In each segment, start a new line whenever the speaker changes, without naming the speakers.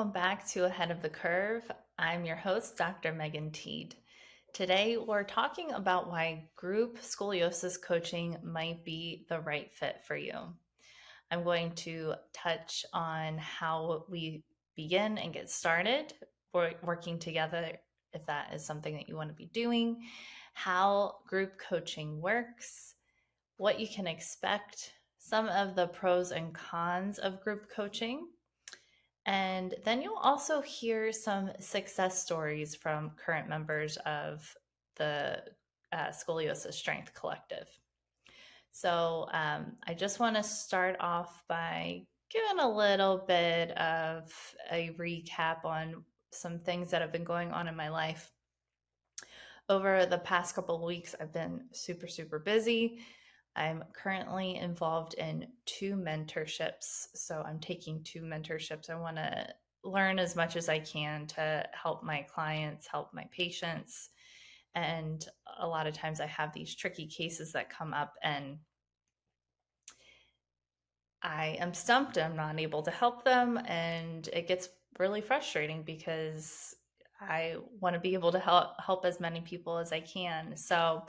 welcome back to Ahead of the Curve. I'm your host, Dr. Megan Teed. Today, we're talking about why group scoliosis coaching might be the right fit for you. I'm going to touch on how we begin and get started working together if that is something that you want to be doing, how group coaching works, what you can expect, some of the pros and cons of group coaching. And then you'll also hear some success stories from current members of the Scoliosis Strength Collective. So I just want to start off by giving a little bit of a recap on some things that have been going on in my life. Over the past couple of weeks, I've been super busy. I'm currently involved in 2 mentorships. So I'm taking 2 mentorships. I want to learn as much as I can to help my clients, help my patients. And a lot of times I have these tricky cases that come up and I am stumped. I'm not able to help them. And it gets really frustrating because I want to be able to help as many people as I can. So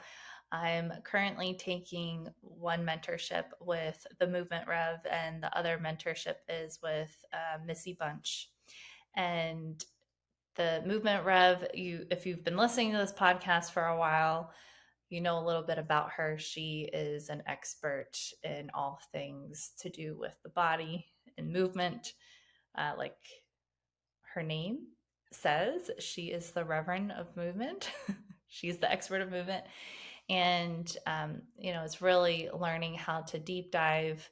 I'm currently taking one mentorship with the Movement Rev, and the other mentorship is with Missy Bunch. And the Movement Rev, if you've been listening to this podcast for a while, you know a little bit about her. She is an expert in all things to do with the body and movement. Like her name says, she is the Reverend of Movement. She's the expert of movement. And, it's really learning how to deep dive,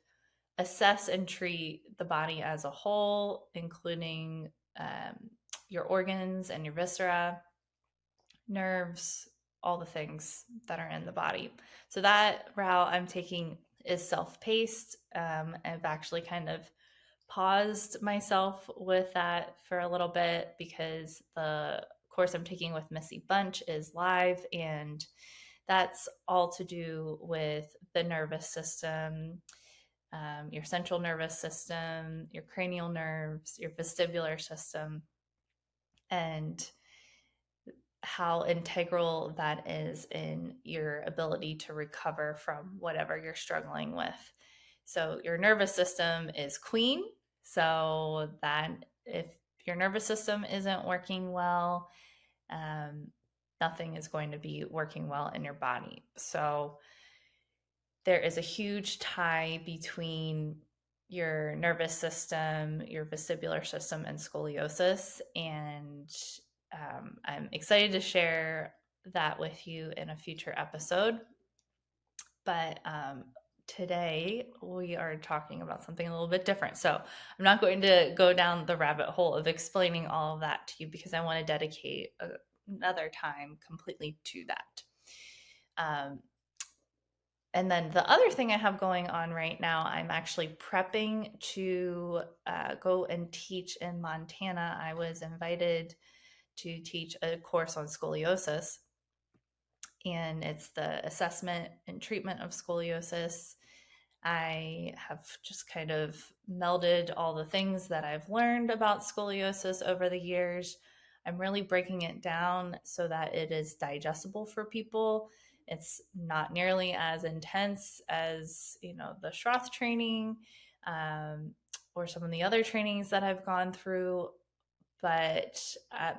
assess and treat the body as a whole, including your organs and your viscera, nerves, all the things that are in the body. So that route I'm taking is self-paced. I've actually kind of paused myself with that for a little bit because the course I'm taking with Missy Bunch is live, and that's all to do with the nervous system, your central nervous system, your cranial nerves, your vestibular system, and how integral that is in your ability to recover from whatever you're struggling with. So your nervous system is queen. So that if your nervous system isn't working well, nothing is going to be working well in your body. So there is a huge tie between your nervous system, your vestibular system, and scoliosis. And I'm excited to share that with you in a future episode. But today we are talking about something a little bit different. So I'm not going to go down the rabbit hole of explaining all of that to you because I want to dedicate another time completely to that. And then the other thing I have going on right now, I'm actually prepping to go and teach in Montana. I was invited to teach a course on scoliosis, and it's the assessment and treatment of scoliosis. I have just kind of melded all the things that I've learned about scoliosis over the years. I'm really breaking it down so that it is digestible for people. It's not nearly as intense as, the Schroth training or some of the other trainings that I've gone through. But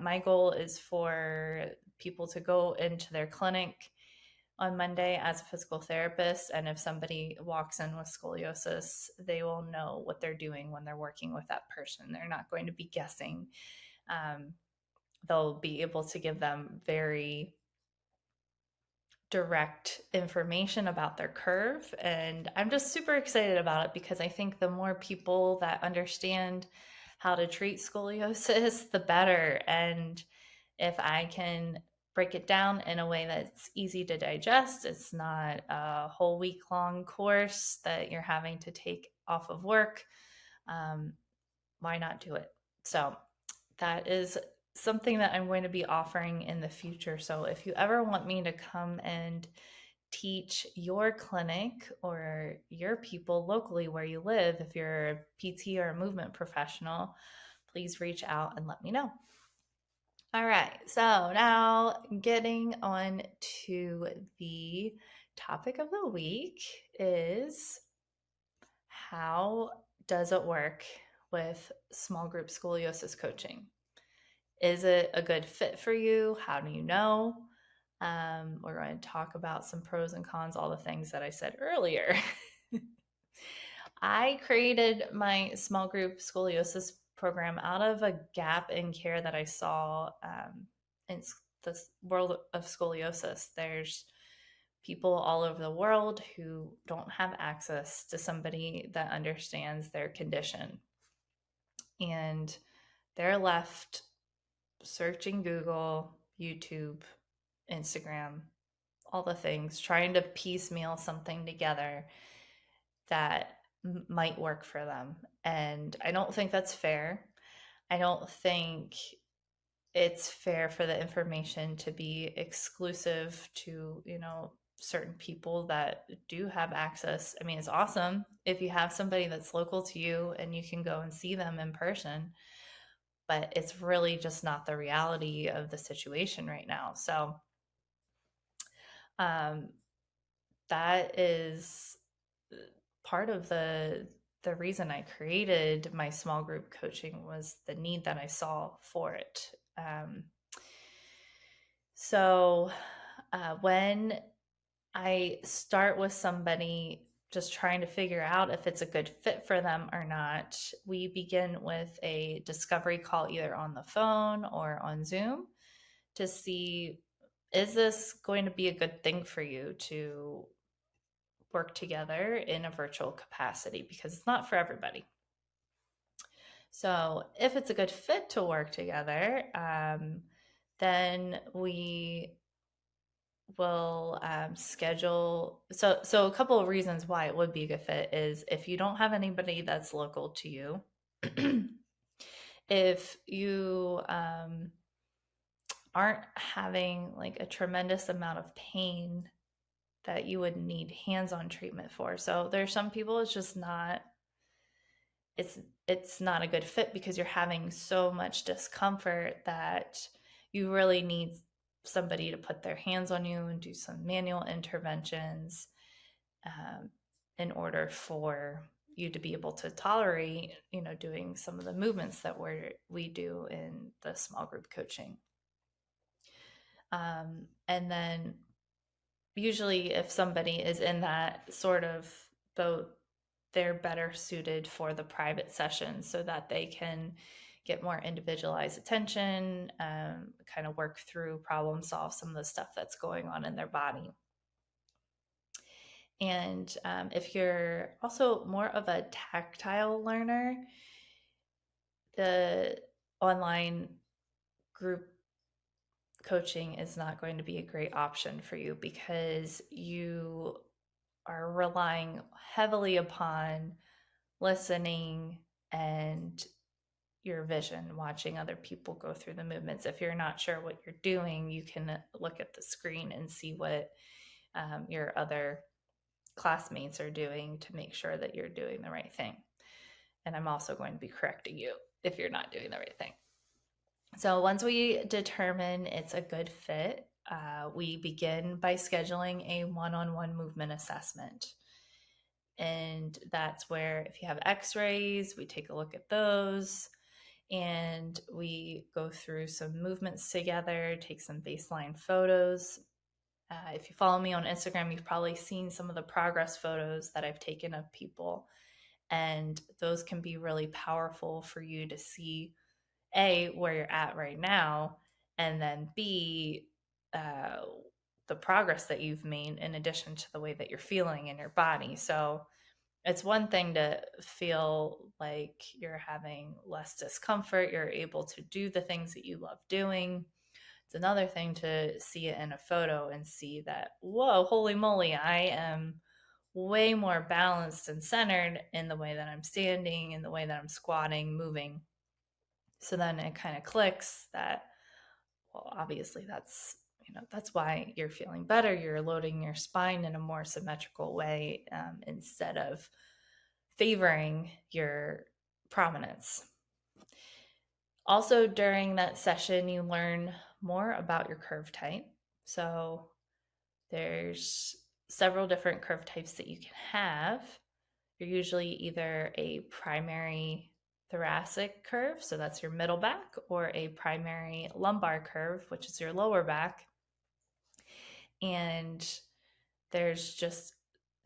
my goal is for people to go into their clinic on Monday as a physical therapist. And if somebody walks in with scoliosis, they will know what they're doing when they're working with that person. They're not going to be guessing. They'll be able to give them very direct information about their curve. And I'm just super excited about it because I think the more people that understand how to treat scoliosis, the better. And if I can break it down in a way that's easy to digest, it's not a whole week-long course that you're having to take off of work, why not do it? So that is something that I'm going to be offering in the future. So if you ever want me to come and teach your clinic or your people locally where you live, if you're a PT or a movement professional, please reach out and let me know. All right, so now getting on to the topic of the week is, how does it work with small group scoliosis coaching? Is it a good fit for you? How do you know? We're going to talk about some pros and cons, all the things that I said earlier. I created my small group scoliosis program out of a gap in care that I saw in the world of scoliosis. There's people all over the world who don't have access to somebody that understands their condition. And they're left searching Google, YouTube, Instagram, all the things, trying to piecemeal something together that might work for them. And I don't think that's fair. I don't think it's fair for the information to be exclusive to, certain people that do have access. I mean, it's awesome if you have somebody that's local to you and you can go and see them in person, but it's really just not the reality of the situation right now. So that is part of the reason I created my small group coaching, was the need that I saw for it. So when I start with somebody just trying to figure out if it's a good fit for them or not, we begin with a discovery call either on the phone or on Zoom to see, is this going to be a good thing for you to work together in a virtual capacity, because it's not for everybody. So if it's a good fit to work together, then we will schedule. So a couple of reasons why it would be a good fit is if you don't have anybody that's local to you, if you aren't having like a tremendous amount of pain that you would need hands-on treatment for. So there's some people it's just not, it's not a good fit because you're having so much discomfort that you really need somebody to put their hands on you and do some manual interventions in order for you to be able to tolerate, doing some of the movements that we do in the small group coaching. And then usually if somebody is in that sort of boat, they're better suited for the private sessions so that they can get more individualized attention, kind of work through, problem solve some of the stuff that's going on in their body. And if you're also more of a tactile learner, the online group coaching is not going to be a great option for you because you are relying heavily upon listening and your vision, watching other people go through the movements. If you're not sure what you're doing, you can look at the screen and see what your other classmates are doing to make sure that you're doing the right thing. And I'm also going to be correcting you if you're not doing the right thing. So once we determine it's a good fit, we begin by scheduling a one-on-one movement assessment. And that's where if you have x-rays, we take a look at those and we go through some movements together, take some baseline photos. If you follow me on Instagram, you've probably seen some of the progress photos that I've taken of people. And those can be really powerful for you to see, A, where you're at right now, and then B, the progress that you've made in addition to the way that you're feeling in your body. So it's one thing to feel like you're having less discomfort, you're able to do the things that you love doing. It's another thing to see it in a photo and see that, whoa, holy moly, I am way more balanced and centered in the way that I'm standing, in the way that I'm squatting, moving. So then it kind of clicks that, well, obviously that's why you're feeling better. You're loading your spine in a more symmetrical way instead of favoring your prominence. Also, during that session, you learn more about your curve type. So there's several different curve types that you can have. You're usually either a primary thoracic curve, so that's your middle back, or a primary lumbar curve, which is your lower back. And there's just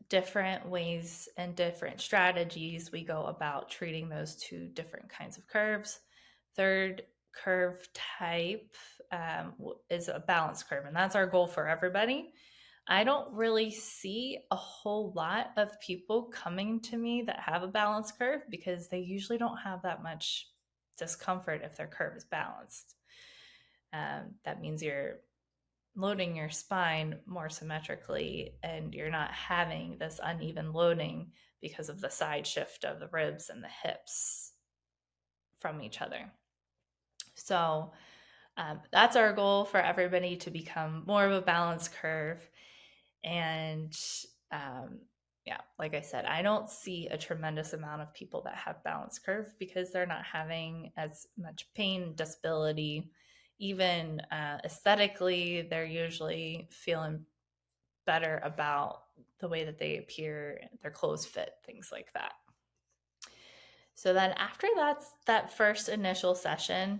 different ways and different strategies we go about treating those two different kinds of curves. Third curve type is a balance curve, and that's our goal for everybody. I don't really see a whole lot of people coming to me that have a balance curve because they usually don't have that much discomfort if their curve is balanced. That means you're loading your spine more symmetrically and you're not having this uneven loading because of the side shift of the ribs and the hips from each other. So that's our goal for everybody, to become more of a balanced curve. And yeah, like I said, I don't see a tremendous amount of people that have balanced curve because they're not having as much pain, disability. Even aesthetically, they're usually feeling better about the way that they appear, their clothes fit, things like that. So then after that first initial session,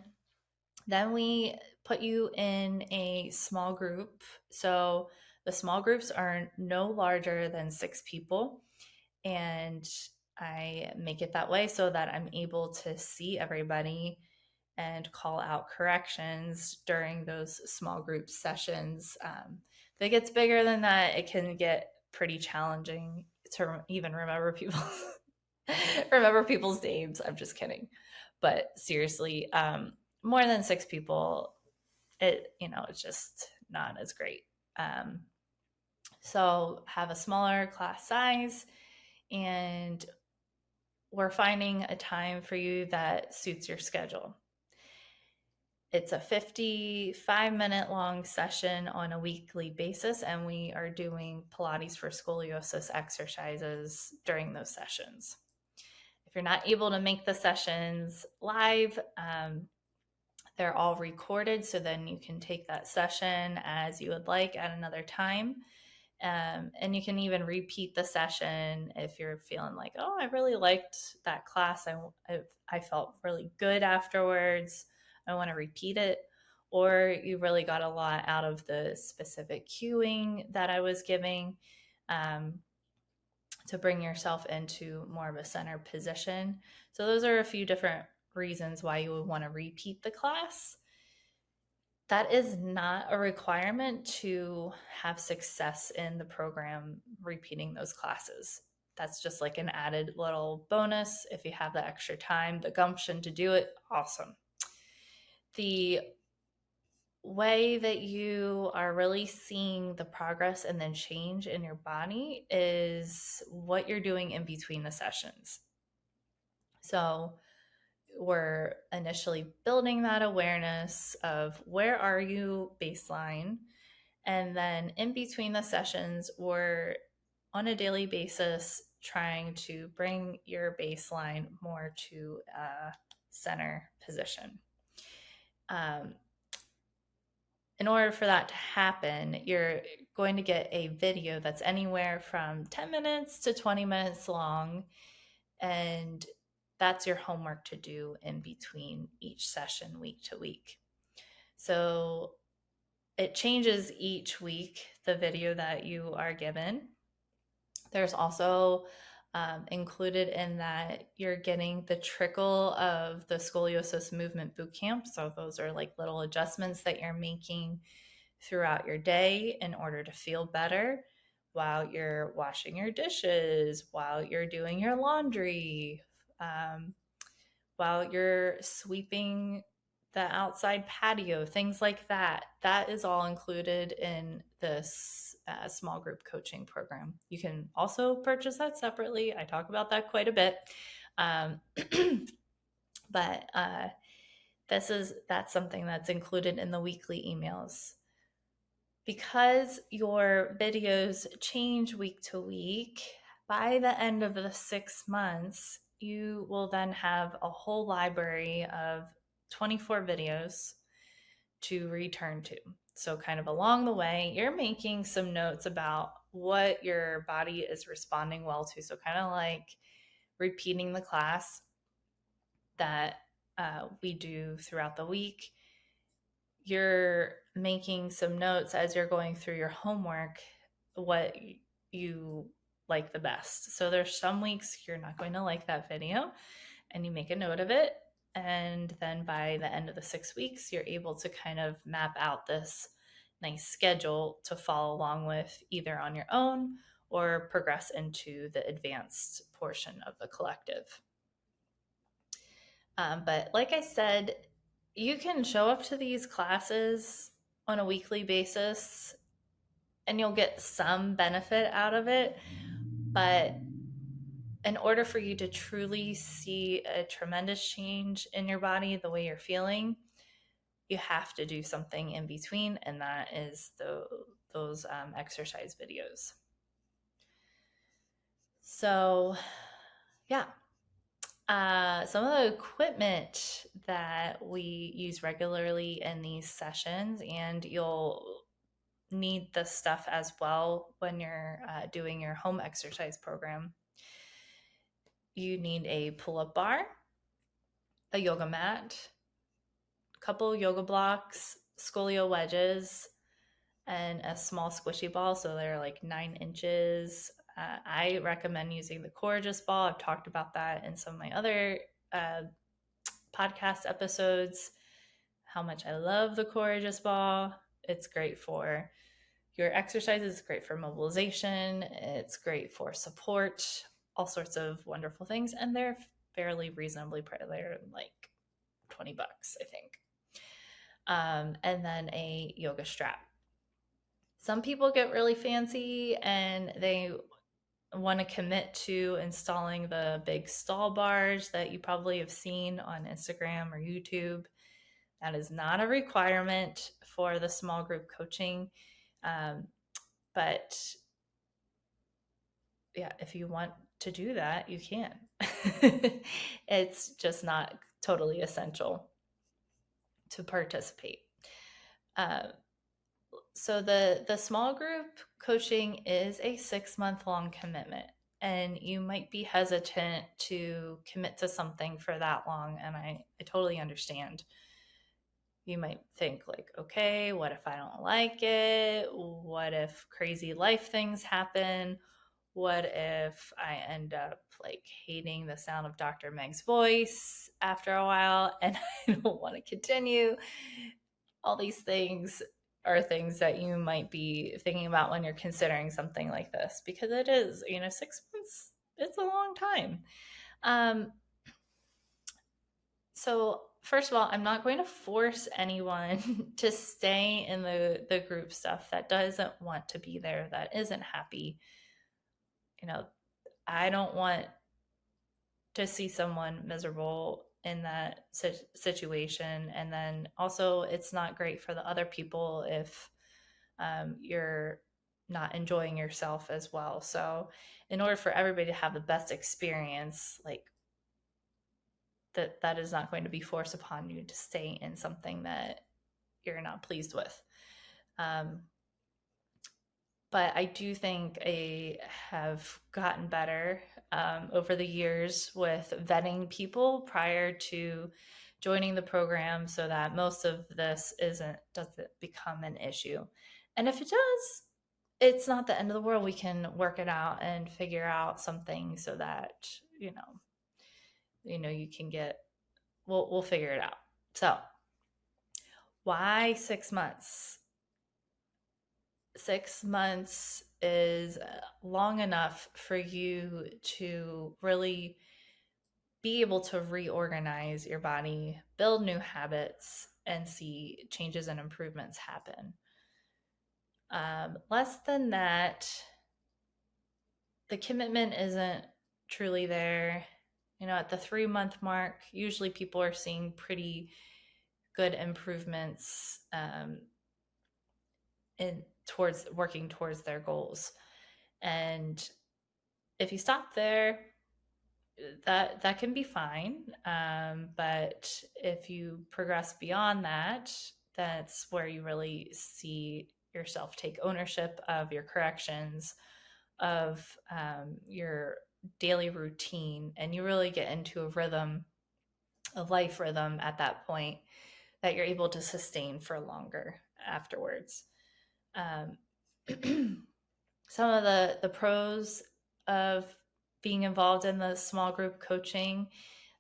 then we put you in a small group. So the small groups are no larger than 6 people. And I make it that way so that I'm able to see everybody and call out corrections during those small group sessions. If it gets bigger than that, it can get pretty challenging to even remember people's names. I'm just kidding. But seriously, more than 6 people, it's just not as great. So have a smaller class size, and we're finding a time for you that suits your schedule. It's a 55-minute long session on a weekly basis, and we are doing Pilates for scoliosis exercises during those sessions. If you're not able to make the sessions live, they're all recorded, so then you can take that session as you would like at another time. And you can even repeat the session if you're feeling like, oh, I really liked that class. I felt really good afterwards. I want to repeat it. Or you really got a lot out of the specific cueing that I was giving, to bring yourself into more of a center position. So those are a few different reasons why you would want to repeat the class. That is not a requirement to have success in the program repeating those classes. That's just like an added little bonus. If you have the extra time, the gumption to do it, awesome. The way that you are really seeing the progress and then change in your body is what you're doing in between the sessions. So we're initially building that awareness of where are you baseline, and then in between the sessions, we're on a daily basis trying to bring your baseline more to a center position. In order for that to happen, you're going to get a video that's anywhere from 10 minutes to 20 minutes long, and that's your homework to do in between each session, week to week. So it changes each week, the video that you are given. There's also included in that you're getting the trickle of the Scoliosis Movement Bootcamp. So those are like little adjustments that you're making throughout your day in order to feel better while you're washing your dishes, while you're doing your laundry, while you're sweeping the outside patio, things like that. That is all included in this small group coaching program. You can also purchase that separately. I talk about that quite a bit. But that's something that's included in the weekly emails. Because your videos change week to week, by the end of the 6 months, you will then have a whole library of 24 videos to return to. So, kind of along the way, you're making some notes about what your body is responding well to. So, kind of like repeating the class that we do throughout the week. You're making some notes as you're going through your homework, what you like the best. So, there's some weeks you're not going to like that video, and you make a note of it. And then by the end of the 6 weeks, you're able to kind of map out this nice schedule to follow along with, either on your own or progress into the advanced portion of the collective. But like I said, you can show up to these classes on a weekly basis and you'll get some benefit out of it. But in order for you to truly see a tremendous change in your body, the way you're feeling, you have to do something in between, and that is those exercise videos. So, yeah. Some of the equipment that we use regularly in these sessions, and you'll need this stuff as well when you're doing your home exercise program. You need a pull-up bar, a yoga mat, a couple yoga blocks, scolio wedges, and a small squishy ball. So they're like 9 inches. I recommend using the Courageous ball. I've talked about that in some of my other podcast episodes, how much I love the Courageous ball. It's great for your exercises, it's great for mobilization, it's great for support, all sorts of wonderful things. And they're fairly reasonably priced. They're like $20, I think. And then a yoga strap. Some people get really fancy and they want to commit to installing the big stall bars that you probably have seen on Instagram or YouTube. That is not a requirement for the small group coaching. But yeah, if you want to do that, you can. It's just not totally essential to participate. So the small group coaching is a 6-month long commitment, and you might be hesitant to commit to something for that long, and I totally understand. You might think like, okay, what if I don't like it? What if crazy life things happen? What if I end up like hating the sound of Dr. Meg's voice after a while and I don't want to continue? All these things are things that you might be thinking about when you're considering something like this, because it is, 6 months, it's a long time. So first of all, I'm not going to force anyone to stay in the group stuff that doesn't want to be there, that isn't happy. I don't want to see someone miserable in that situation. And then also, it's not great for the other people if you're not enjoying yourself as well. So in order for everybody to have the best experience, like that is not going to be forced upon you to stay in something that you're not pleased with. But I do think I have gotten better over the years with vetting people prior to joining the program, so that most of this doesn't become an issue. And if it does, it's not the end of the world. We can work it out and figure out something so that you can get. We'll figure it out. So, why 6 months? 6 months is long enough for you to really be able to reorganize your body, build new habits, and see changes and improvements happen. Less than that, the commitment isn't truly there. At the 3-month mark, usually people are seeing pretty good improvements towards working towards their goals. And if you stop there, that can be fine. But if you progress beyond that, that's where you really see yourself take ownership of your corrections, of your daily routine, and you really get into a rhythm, a life rhythm at that point that you're able to sustain for longer afterwards. Um, some of the pros of being involved in the small group coaching,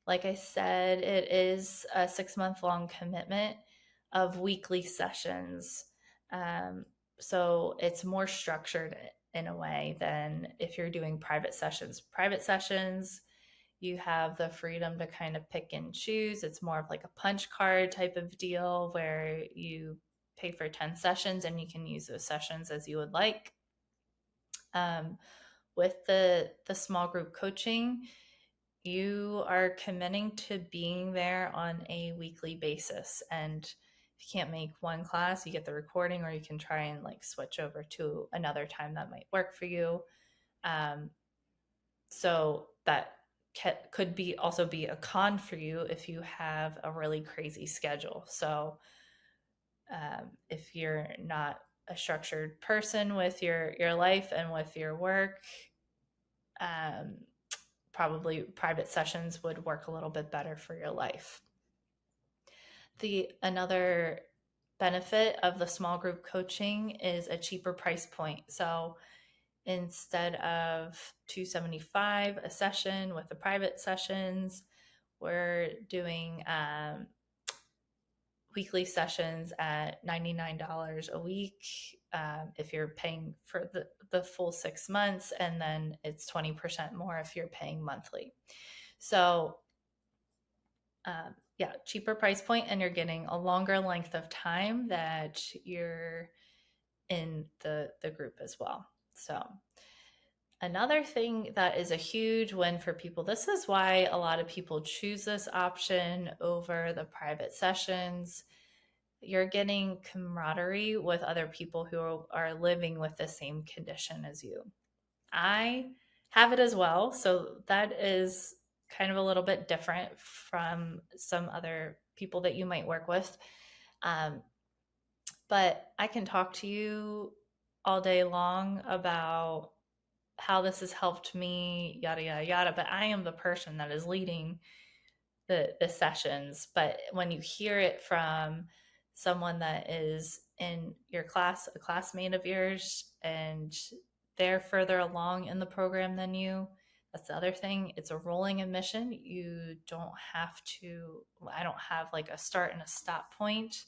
like I said, it is a 6 month long commitment of weekly sessions. Um, so it's more structured in a way than if you're doing private sessions. Private sessions, you have the freedom to kind of pick and choose. It's more of like a punch card type of deal where you pay for 10 sessions and you can use those sessions as you would like. Um, with the small group coaching, you are committing to being there on a weekly basis. And if you can't make one class, you get the recording, or you can try and like switch over to another time that might work for you. Um, so that could be also be a con for you if you have a really crazy schedule. So if you're not a structured person with your life and with your work, um, probably private sessions would work a little bit better for your life. The another benefit of the small group coaching is a cheaper price point. So instead of $275 a session with the private sessions, we're doing weekly sessions at $99 a week if you're paying for the full 6 months, and then it's 20% more if you're paying monthly. So yeah, cheaper price point, and you're getting a longer length of time that you're in the group as well. So another thing that is a huge win for people, this is why a lot of people choose this option over the private sessions. You're getting camaraderie with other people who are living with the same condition as you. I have it as well, so that is kind of a little bit different from some other people that you might work with. Um, but I can talk to you all day long about how this has helped me, yada, yada, yada. But I am the person that is leading the sessions. But when you hear it from someone that is in your class, a classmate of yours, and they're further along in the program than you, that's the other thing. It's a rolling admission. You don't have to, I don't have like a start and a stop point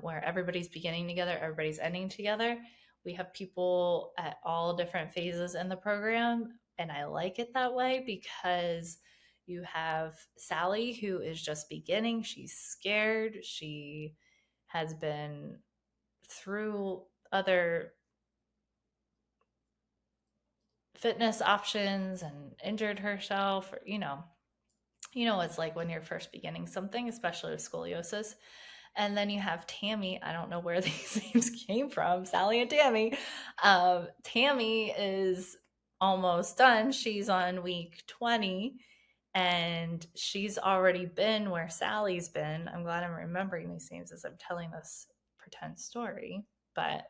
where everybody's beginning together, everybody's ending together. We have people at all different phases in the program, and I like it that way because you have Sally, who is just beginning. She's scared. She has been through other fitness options and injured herself, or, it's like when you're first beginning something, especially with scoliosis. And then you have Tammy. I don't know where these names came from, Sally and Tammy. Tammy is almost done. She's on week 20, and she's already been where Sally's been. I'm glad I'm remembering these names as I'm telling this pretend story. But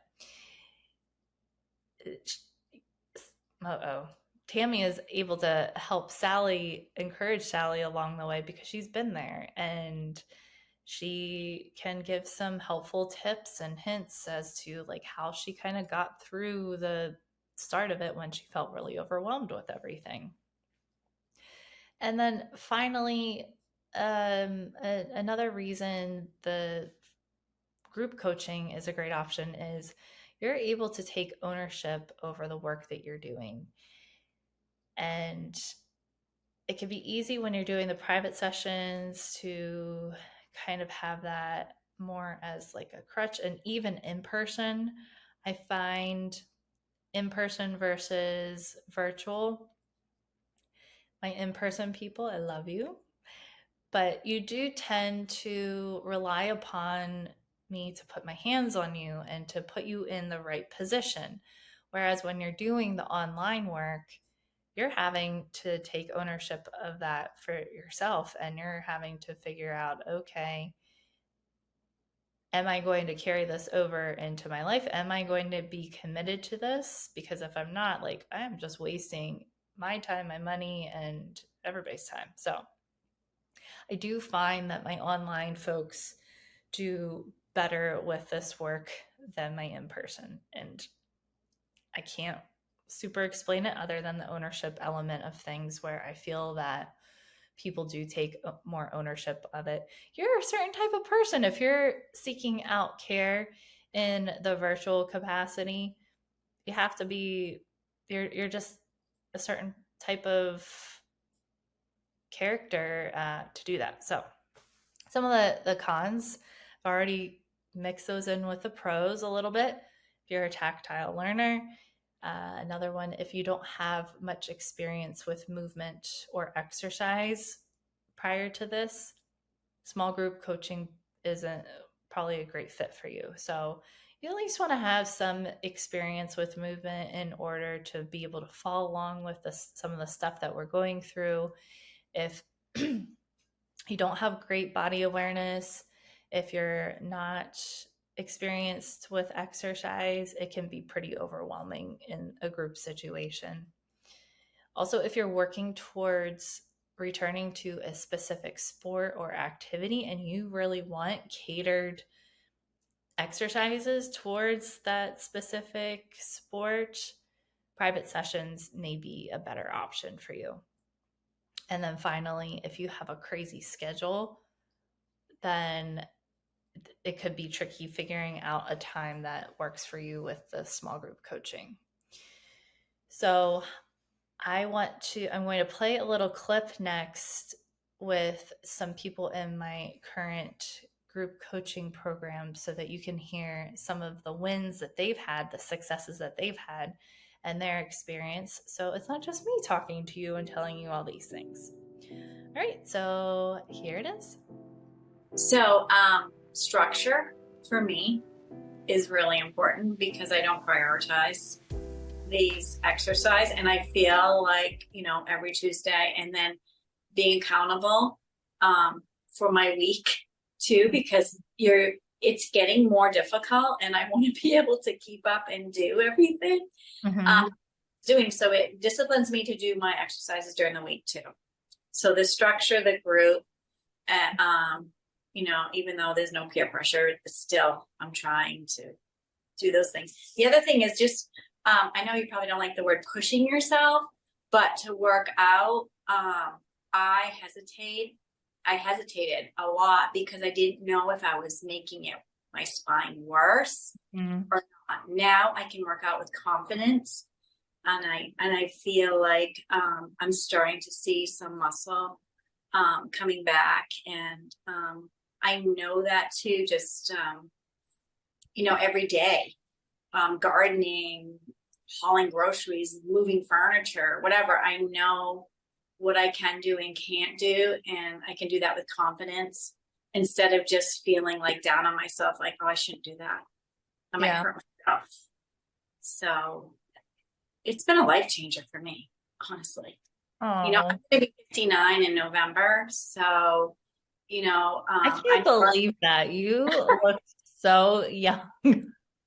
Tammy is able to help Sally, encourage Sally along the way because she's been there, and she can give some helpful tips and hints as to like how she kind of got through the start of it when she felt really overwhelmed with everything. And then finally, another reason the group coaching is a great option is you're able to take ownership over the work that you're doing. And it can be easy when you're doing the private sessions to kind of have that more as like a crutch. And even in person, I find in person versus virtual, my in person people, I love you, but you do tend to rely upon me to put my hands on you and to put you in the right position. Whereas when you're doing the online work, you're having to take ownership of that for yourself, and you're having to figure out, okay, am I going to carry this over into my life? Am I going to be committed to this? Because if I'm not, like, I am just wasting my time, my money, and everybody's time. So I do find that my online folks do better with this work than my in person. And I can't super explain it other than the ownership element of things, where I feel that people do take more ownership of it. You're a certain type of person. If you're seeking out care in the virtual capacity, you have to be, you're just a certain type of character to do that. So some of the cons, I've already mixed those in with the pros a little bit. If you're a tactile learner, another one, if you don't have much experience with movement or exercise prior to this, small group coaching isn't probably a great fit for you. So you at least want to have some experience with movement in order to be able to follow along with some of the stuff that we're going through. If you don't have great body awareness, if you're not experienced with exercise, it can be pretty overwhelming in a group situation. Also, if you're working towards returning to a specific sport or activity and you really want catered exercises towards that specific sport, private sessions may be a better option for you. And then finally, if you have a crazy schedule, then it could be tricky figuring out a time that works for you with the small group coaching. So I'm going to play a little clip next with some people in my current group coaching program so that you can hear some of the wins that they've had, the successes that they've had, and their experience. So it's not just me talking to you and telling you all these things. All right, so here it is.
So structure for me is really important because I don't prioritize these exercise, and I feel like, every Tuesday, and then being accountable for my week too, because it's getting more difficult and I want to be able to keep up and do everything. Doing so, it disciplines me to do my exercises during the week too. So the structure, the group, even though there's no peer pressure, still I'm trying to do those things. The other thing is just, I know you probably don't like the word pushing yourself, but to work out, I hesitated a lot because I didn't know if I was making my spine worse or not. Now I can work out with confidence, and I feel like I'm starting to see some muscle coming back, and I know that too. Just every day, gardening, hauling groceries, moving furniture, whatever. I know what I can do and can't do, and I can do that with confidence instead of just feeling like down on myself, like, oh, I shouldn't do that. I might hurt myself. So it's been a life changer for me, honestly. I'm going to be 59 in November, so
I can't believe that you look so young.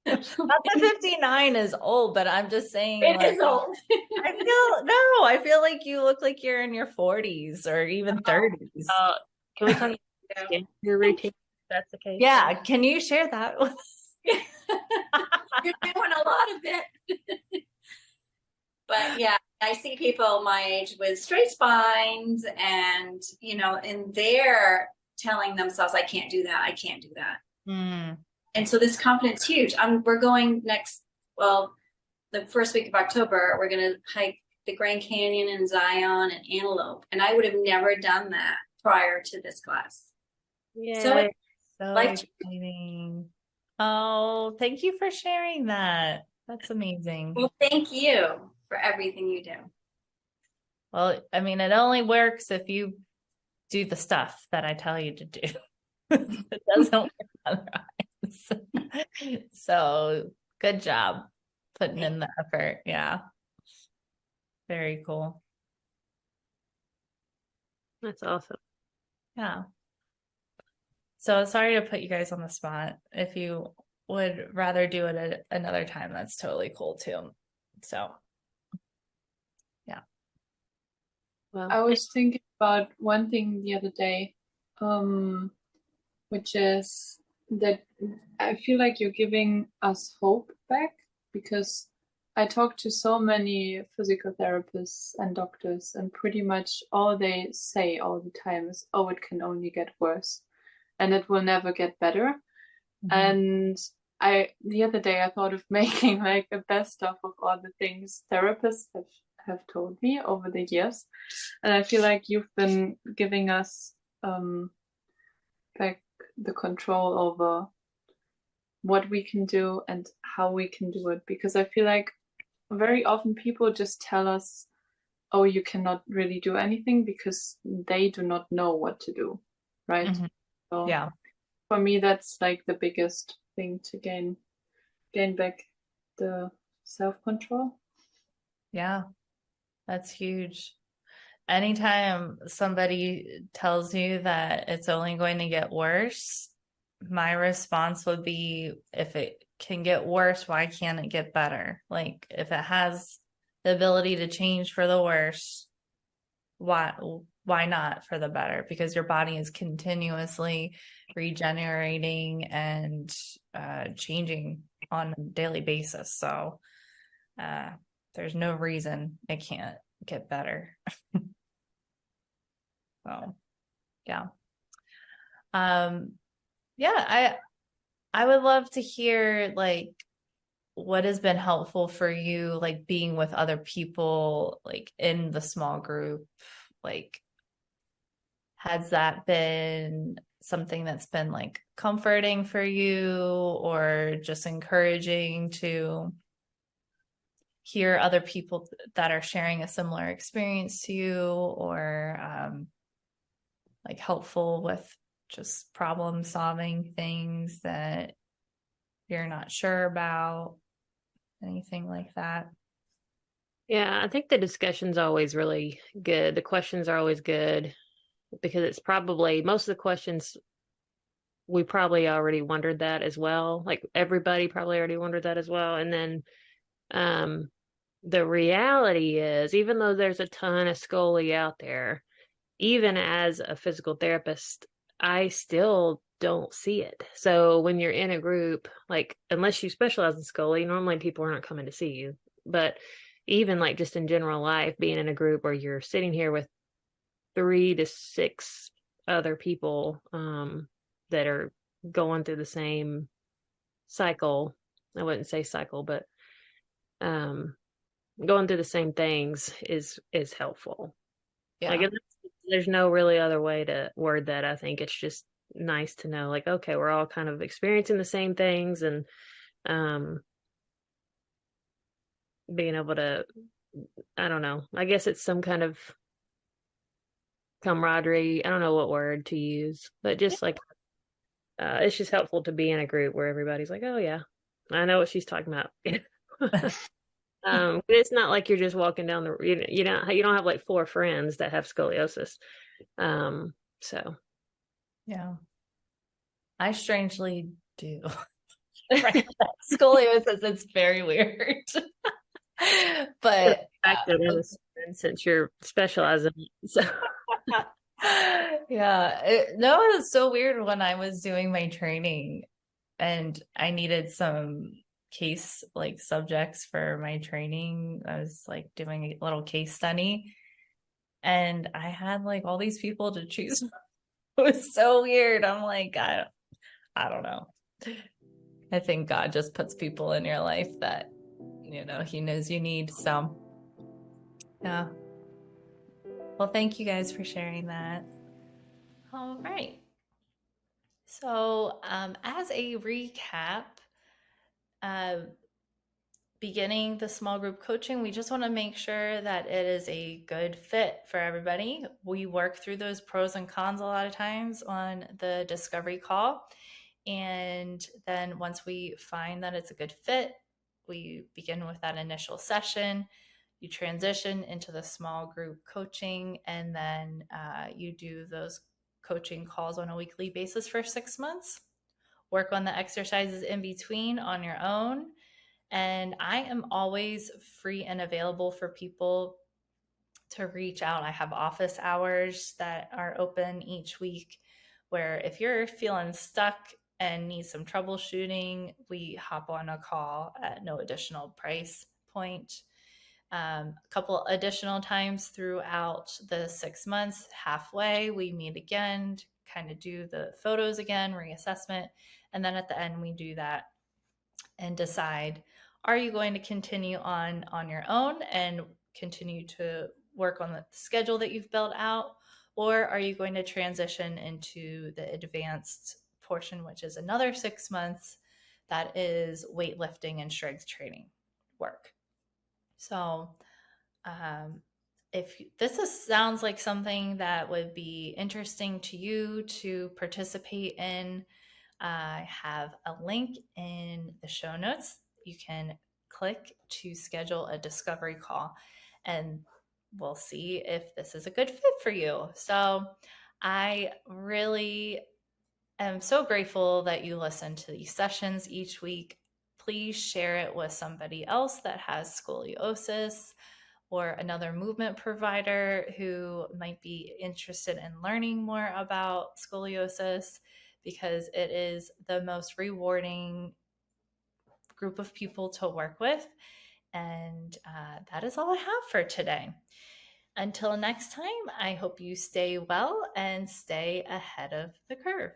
Not that 59 is old, but I'm just saying
it is old.
I feel like you look like you're in your 40s or even 30s.
Can we talk about your routine? That's the case.
Yeah, can you share that with
You're doing a lot of it. But yeah, I see people my age with straight spines and, and they're telling themselves, I can't do that. I can't do that. And so this confidence is huge. We're going the first week of October, we're going to hike the Grand Canyon and Zion and Antelope. And I would have never done that prior to this class.
Yeah, so exciting. Oh, thank you for sharing that. That's amazing.
Well, thank you for everything you do.
Well, I mean, it only works if you do the stuff that I tell you to do. It doesn't work otherwise. So good job putting in the effort. Yeah. Very cool.
That's awesome.
Yeah. So sorry to put you guys on the spot. If you would rather do it at another time, that's totally cool too. So, yeah.
Well,
I was thinking about one thing the other day, which is that I feel like you're giving us hope back, because I talk to so many physical therapists and doctors, and pretty much all they say all the time is, oh, it can only get worse and it will never get better. And the other day I thought of making like a best of all the things therapists have told me over the years. And I feel like you've been giving us like the control over what we can do and how we can do it. Because I feel like very often people just tell us, oh, you cannot really do anything, because they do not know what to do. Right. So
Yeah.
for me, that's like the biggest thing to gain back the self-control.
Yeah. That's huge. Anytime somebody tells you that it's only going to get worse, my response would be, if it can get worse, why can't it get better? Like, if it has the ability to change for the worse, why not for the better? Because your body is continuously regenerating and changing on a daily basis. So there's no reason it can't get better. So yeah. Yeah, I would love to hear like what has been helpful for you, like being with other people, like in the small group. Like, has that been something that's been like comforting for you, or just encouraging to hear other people that are sharing a similar experience to you, or like helpful with just problem solving things that you're not sure about, anything like that?
yeah, I think the discussion's always really good. The questions are always good, because it's probably most of the questions we probably already wondered that as well. Like everybody probably already wondered that as well. And then the reality is, even though there's a ton of Scully out there, even as a physical therapist, I still don't see it. So when you're in a group, like unless you specialize in Scully, normally people are not coming to see you. But even like just in general life, being in a group where you're sitting here with 3 to 6 other people that are going through the same cycle. I wouldn't say cycle, but going through the same things is helpful.
Yeah.
Like there's no really other way to word that. I think it's just nice to know, like, okay, we're all kind of experiencing the same things, and being able to, I don't know, I guess it's some kind of camaraderie. I don't know what word to use, but just like it's just helpful to be in a group where everybody's like, oh yeah, I know what she's talking about. It's not like you're just walking down the, you don't have like 4 friends that have scoliosis. So
Yeah. I strangely do. Scoliosis, it's very weird. But
since you're specializing, so
yeah, no, it was so weird when I was doing my training and I needed some case like subjects for my training. I was like doing a little case study and I had like all these people to choose from. It was so weird. I'm like, I don't know. I think God just puts people in your life that, he knows you need. So yeah. Well, thank you guys for sharing that. All right. So, as a recap, beginning the small group coaching, we just want to make sure that it is a good fit for everybody. We work through those pros and cons a lot of times on the discovery call. And then once we find that it's a good fit, we begin with that initial session. you transition into the small group coaching, and then you do those coaching calls on a weekly basis for 6 months. Work on the exercises in between on your own. And I am always free and available for people to reach out. I have office hours that are open each week where if you're feeling stuck and need some troubleshooting, we hop on a call at no additional price point. A couple additional times throughout the 6 months, halfway, we meet again to kind of do the photos again, reassessment. And then at the end, we do that and decide, are you going to continue on your own and continue to work on the schedule that you've built out, or are you going to transition into the advanced portion, which is another 6 months that is weightlifting and strength training work. So if sounds like something that would be interesting to you to participate in, I have a link in the show notes. You can click to schedule a discovery call, and we'll see if this is a good fit for you. So I really am so grateful that you listen to these sessions each week. Please share it with somebody else that has scoliosis or another movement provider who might be interested in learning more about scoliosis, because it is the most rewarding group of people to work with. And that is all I have for today. Until next time, I hope you stay well and stay ahead of the curve.